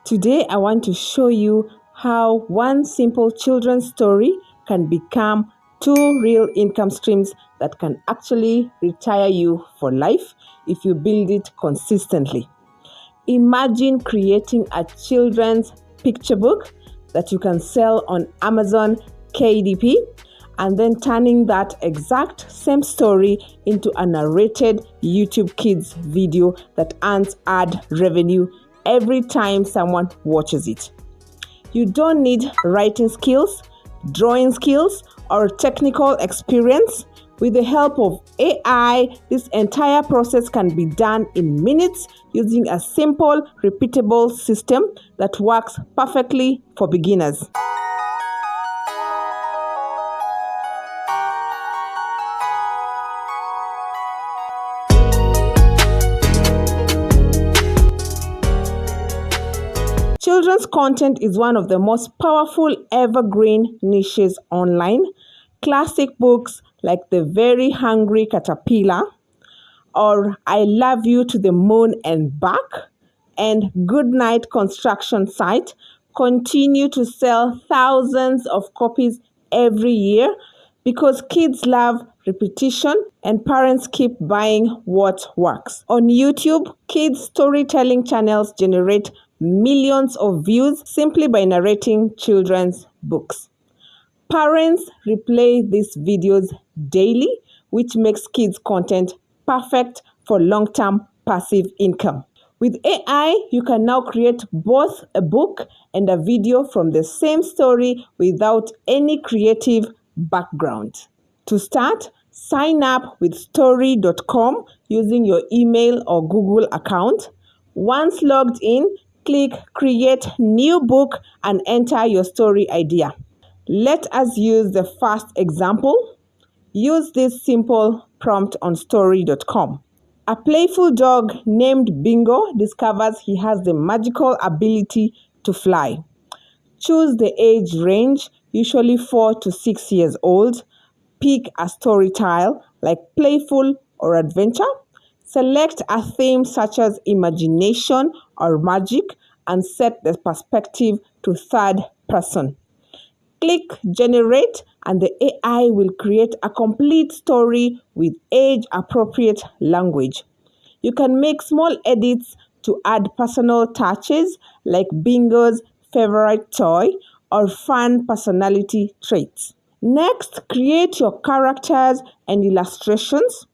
Today, I want to show you how one simple children's story can become two real income streams that can actually retire you for life if you build it consistently. Imagine creating a children's picture book that you can sell on Amazon KDP and then turning that exact same story into a narrated YouTube Kids video that earns ad revenue every time someone watches it. You don't need writing skills, drawing skills, or technical experience. With the help of AI, this entire process can be done in minutes using a simple, repeatable system that works perfectly for beginners. Children's content is one of the most powerful evergreen niches online. Classic books like The Very Hungry Caterpillar or I Love You to the Moon and Back and Goodnight Construction Site continue to sell thousands of copies every year because kids love repetition and parents keep buying what works. On YouTube, kids storytelling channels generate millions of views simply by narrating children's books. Parents replay these videos daily, which makes kids' content perfect for long-term passive income. With AI, you can now create both a book and a video from the same story without any creative background. To start, sign up with story.com using your email or Google account. Once logged in, click Create New Book and enter your story idea. Let us use the first example. Use this simple prompt on story.com. A playful dog named Bingo discovers he has the magical ability to fly. Choose the age range, usually 4 to 6 years old. Pick a story style like playful or adventure. Select a theme such as imagination or magic and set the perspective to third person. Click Generate and the AI will create a complete story with age-appropriate language. You can make small edits to add personal touches like Bingo's favorite toy or fun personality traits. Next, create your characters and illustrations.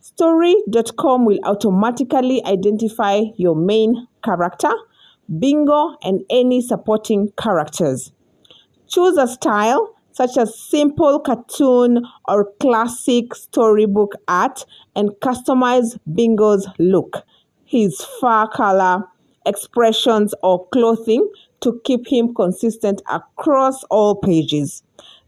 Story.com will automatically identify your main character, Bingo, and any supporting characters. Choose a style such as simple cartoon or classic storybook art and customize Bingo's look, his fur color, expressions, or clothing to keep him consistent across all pages.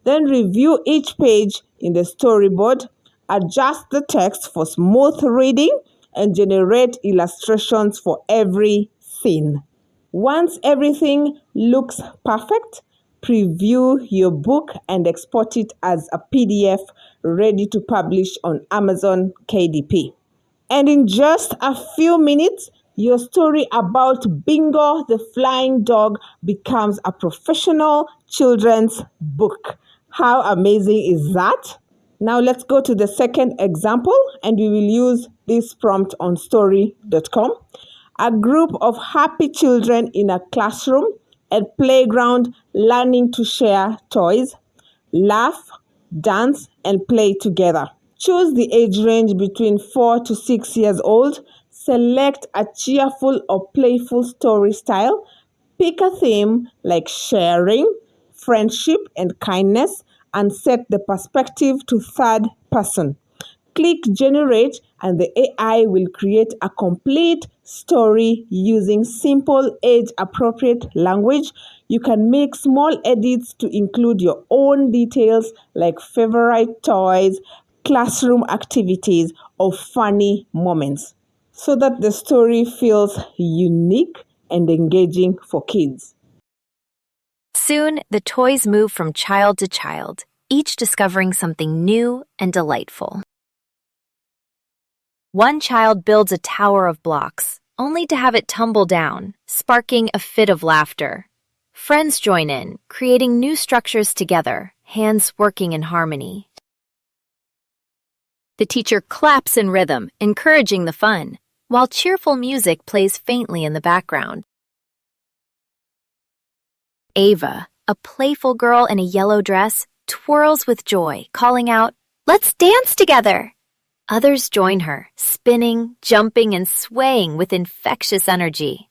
Then review each page in the storyboard, adjust the text for smooth reading, and generate illustrations for every scene. Once everything looks perfect, preview your book and export it as a PDF ready to publish on Amazon KDP. And in just a few minutes, your story about Bingo the flying dog becomes a professional children's book. How amazing is that? Now let's go to the second example and we will use this prompt on story.com. A group of happy children in a classroom and playground learning to share toys, laugh, dance, and play together. Choose the age range between 4 to 6 years old. Select a cheerful or playful story style. Pick a theme like sharing, friendship, and kindness, and set the perspective to third person. Click Generate and the AI will create a complete story using simple age-appropriate language. You can make small edits to include your own details like favorite toys, classroom activities, or funny moments so that the story feels unique and engaging for kids. Soon, the toys move from child to child, each discovering something new and delightful. One child builds a tower of blocks, only to have it tumble down, sparking a fit of laughter. Friends join in, creating new structures together, hands working in harmony. The teacher claps in rhythm, encouraging the fun, while cheerful music plays faintly in the background. Ava, a playful girl in a yellow dress, twirls with joy, calling out, "Let's dance together!" Others join her, spinning, jumping, and swaying with infectious energy.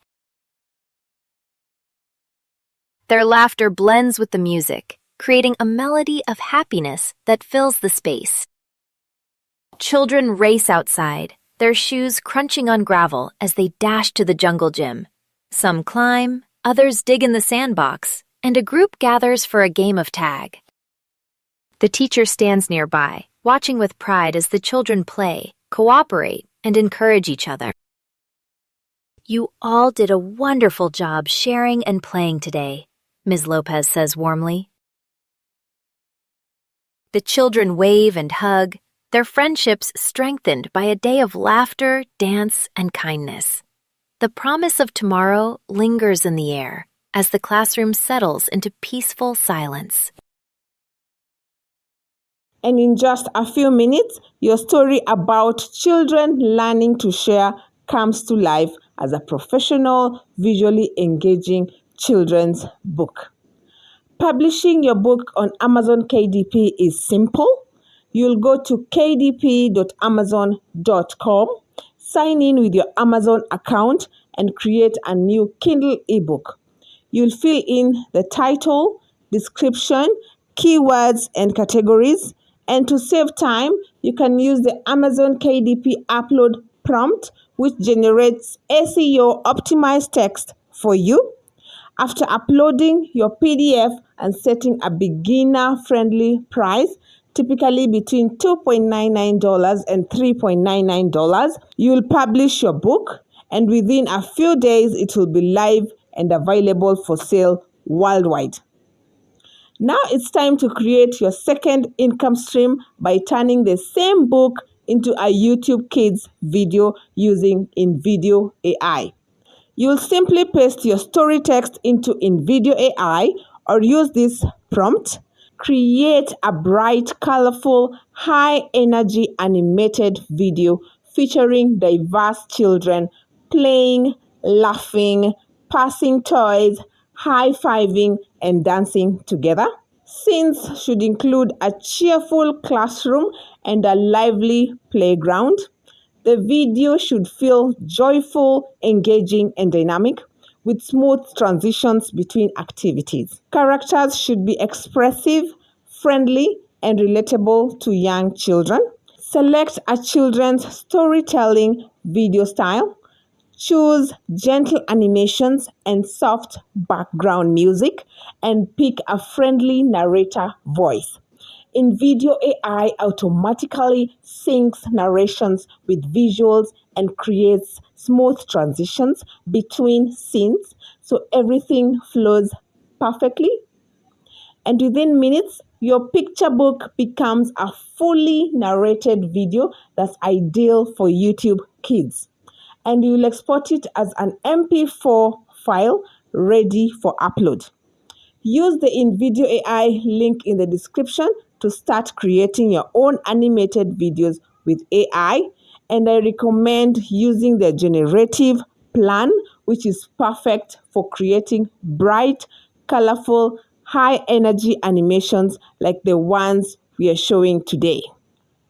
Their laughter blends with the music, creating a melody of happiness that fills the space. Children race outside, their shoes crunching on gravel as they dash to the jungle gym. Some climb, others dig in the sandbox, and a group gathers for a game of tag. The teacher stands nearby, watching with pride as the children play, cooperate, and encourage each other. "You all did a wonderful job sharing and playing today," Ms. Lopez says warmly. The children wave and hug, their friendships strengthened by a day of laughter, dance, and kindness. The promise of tomorrow lingers in the air as the classroom settles into peaceful silence. And in just a few minutes, your story about children learning to share comes to life as a professional, visually engaging children's book. Publishing your book on Amazon KDP is simple. You'll go to kdp.amazon.com, sign in with your Amazon account, and create a new Kindle ebook. You'll fill in the title, description, keywords, and categories. And to save time, you can use the Amazon KDP upload prompt, which generates SEO-optimized text for you. After uploading your PDF and setting a beginner-friendly price, typically between $2.99 and $3.99, you'll publish your book, and within a few days, it will be live and available for sale worldwide. Now it's time to create your second income stream by turning the same book into a YouTube Kids video using InVideo AI. You'll simply paste your story text into InVideo AI or use this prompt. Create a bright, colorful, high-energy animated video featuring diverse children playing, laughing, passing toys, high-fiving, and dancing together. Scenes should include a cheerful classroom and a lively playground. The video should feel joyful, engaging, and dynamic, with smooth transitions between activities. Characters should be expressive, friendly, and relatable to young children. Select a children's storytelling video style. Choose gentle animations and soft background music, and pick a friendly narrator voice. InVideo AI automatically syncs narrations with visuals and creates smooth transitions between scenes so everything flows perfectly. And within minutes, your picture book becomes a fully narrated video that's ideal for YouTube Kids. And you'll export it as an MP4 file ready for upload. Use the InVideo AI link in the description to start creating your own animated videos with AI, and I recommend using the generative plan, which is perfect for creating bright, colorful, high-energy animations like the ones we are showing today.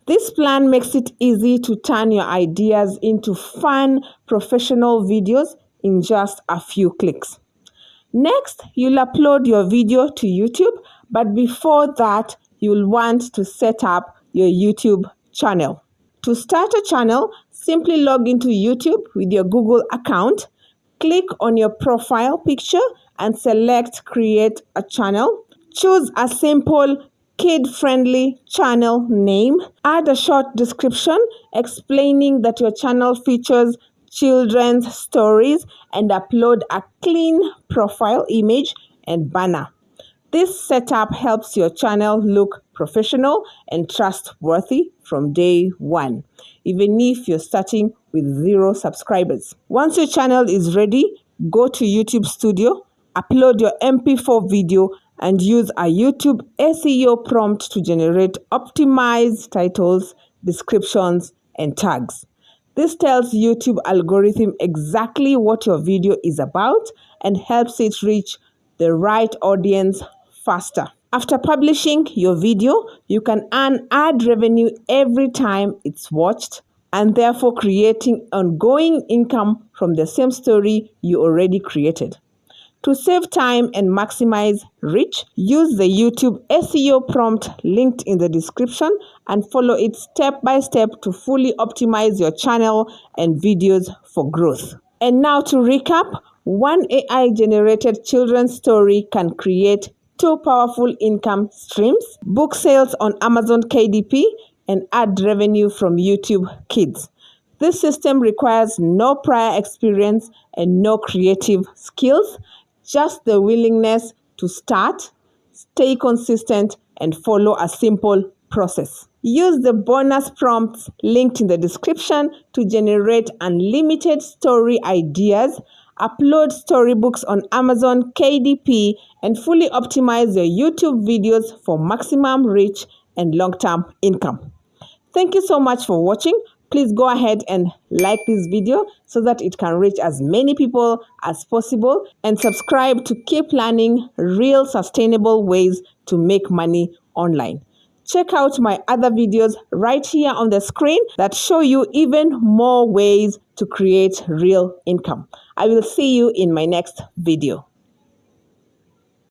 This plan makes it easy to turn your ideas into fun, professional videos in just a few clicks. Next, you'll upload your video to YouTube, but before that, you'll want to set up your YouTube channel. To start a channel, simply log into YouTube with your Google account, click on your profile picture, and select Create a Channel. Choose a simple, kid-friendly channel name. Add a short description explaining that your channel features children's stories, and upload a clean profile image and banner. This setup helps your channel look professional and trustworthy from day one, even if you're starting with 0 subscribers. Once your channel is ready, go to YouTube Studio, upload your MP4 video, and use a YouTube SEO prompt to generate optimized titles, descriptions, and tags. This tells YouTube algorithm exactly what your video is about and helps it reach the right audience faster. After publishing your video, you can earn ad revenue every time it's watched and therefore creating ongoing income from the same story you already created. To save time and maximize reach, use the YouTube SEO prompt linked in the description and follow it step by step to fully optimize your channel and videos for growth. And now to recap, one AI-generated children's story can create 2 powerful income streams: book sales on Amazon KDP and ad revenue from YouTube Kids. This system requires no prior experience and no creative skills, just the willingness to start, stay consistent, and follow a simple process. Use the bonus prompts linked in the description to generate unlimited story ideas, upload storybooks on Amazon KDP, and fully optimize your YouTube videos for maximum reach and long-term income. Thank you so much for watching. Please go ahead and like this video so that it can reach as many people as possible, and subscribe to keep learning real sustainable ways to make money online. Check out my other videos right here on the screen that show you even more ways to create real income. I will see you in my next video.